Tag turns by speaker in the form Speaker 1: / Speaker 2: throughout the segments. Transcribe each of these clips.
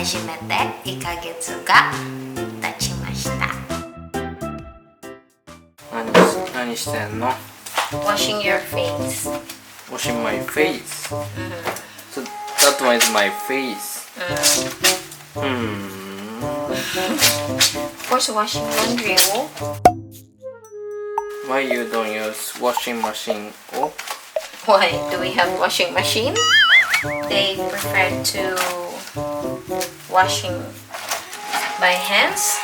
Speaker 1: 始めて1ヶ月が経ちました。
Speaker 2: 何してんの？
Speaker 1: Washing your face.
Speaker 2: Washing my face. So that one is my face.
Speaker 1: Of course, washing laundry.
Speaker 2: Why you don't use washing machine? Oh?
Speaker 1: Why do we have washing machine? They prefer to washing by hands.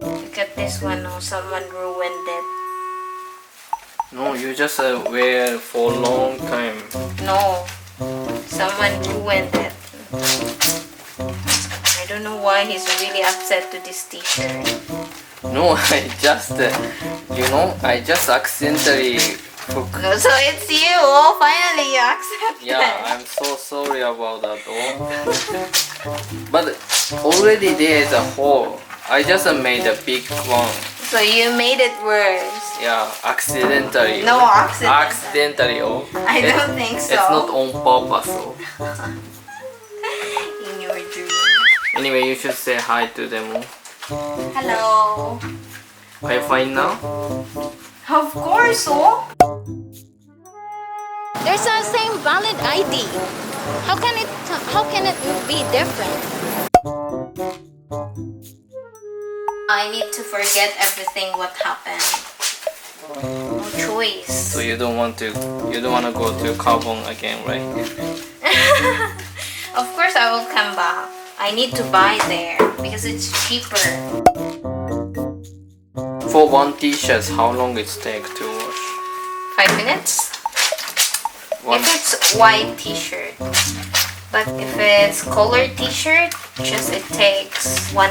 Speaker 1: Look at this one. Oh, someone ruined it.
Speaker 2: No, you just wear for a long time.
Speaker 1: No, someone ruined it. I don't know why he's really upset to this t-shirt.
Speaker 2: No, I just accidentally took.
Speaker 1: So it's you. Oh, finally you accept
Speaker 2: Yeah,
Speaker 1: it.
Speaker 2: I'm so sorry about that. Oh. But already there is a hole. I just made a big one.
Speaker 1: So you made it worse.
Speaker 2: Yeah, accidentally.
Speaker 1: No,
Speaker 2: Accidentally. Oh.
Speaker 1: I don't think so.
Speaker 2: It's not on purpose. Oh.
Speaker 1: In your dream.
Speaker 2: Anyway, you should say hi to them. Oh.
Speaker 1: Hello.
Speaker 2: Are you fine now?
Speaker 1: Of course, oh.
Speaker 3: There's the same valid ID. How can it be different?
Speaker 1: I need to forget everything what happened. No choice.
Speaker 2: So you don't want to go to Carbon again, right?
Speaker 1: Of course I will come back. I need to buy there because it's cheaper.
Speaker 2: For one t-shirt, how long it take to wash?
Speaker 1: 5 minutes? If it's white t-shirt. But if it's colored t-shirt, it takes 1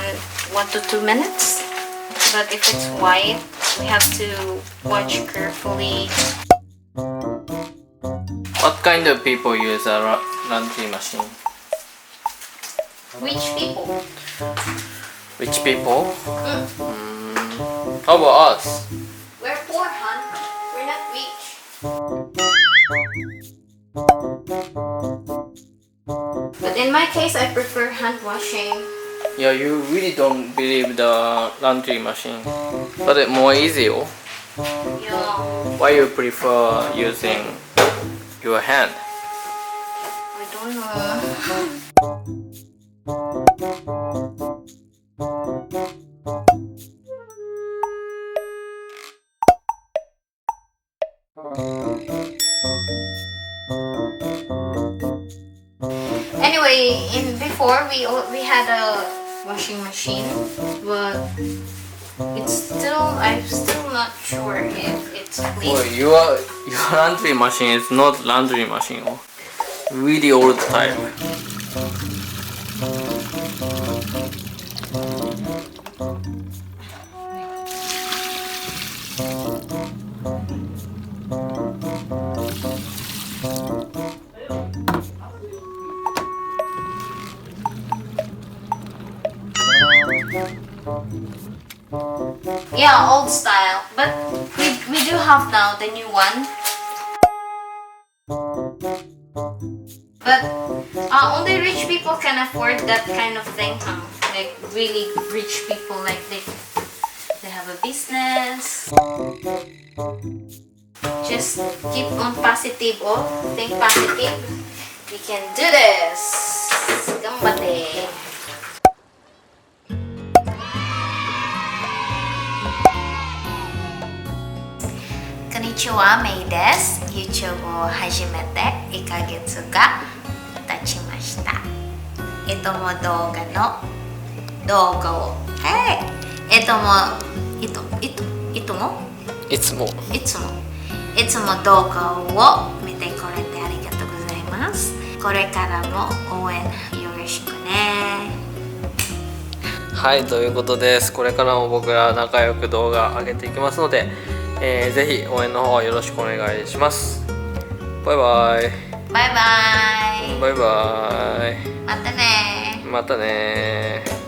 Speaker 1: to 2 minutes. But if it's white, we have to watch carefully.
Speaker 2: What kind of people use a laundry machine?
Speaker 1: Rich people.
Speaker 2: Rich people? How about us?
Speaker 1: We're poor, hon. We're not rich. But in my case, I prefer hand washing.
Speaker 2: Yeah, you really don't believe the laundry machine. But it's more easy. Oh.
Speaker 1: Yeah,
Speaker 2: Why you prefer using your hand?
Speaker 1: I don't know. Anyway, before we had a washing machine, but I'm still not sure if it's clean.
Speaker 2: Oh, your laundry machine is not laundry machine. Oh. Really old type.
Speaker 1: Yeah, old style, but we do have now the new one. But only rich people can afford that kind of thing, huh? Like really rich people, like they have a business. Just keep on positive, oh, think positive. We can do this. Gambate. Konnichiwa, May です。YouTube を始めて1ヶ月が経ちました。いつも動画を、いつも動画を見てくれてありがとうございます。これからも応援よろしくね。
Speaker 2: はい、ということです。これからも僕ら仲良く動画上げていきますので、ぜひ応援の方よろしくお願いします。バイバイ。
Speaker 1: バイバイ。
Speaker 2: バイバイ。
Speaker 1: またね。
Speaker 2: またね。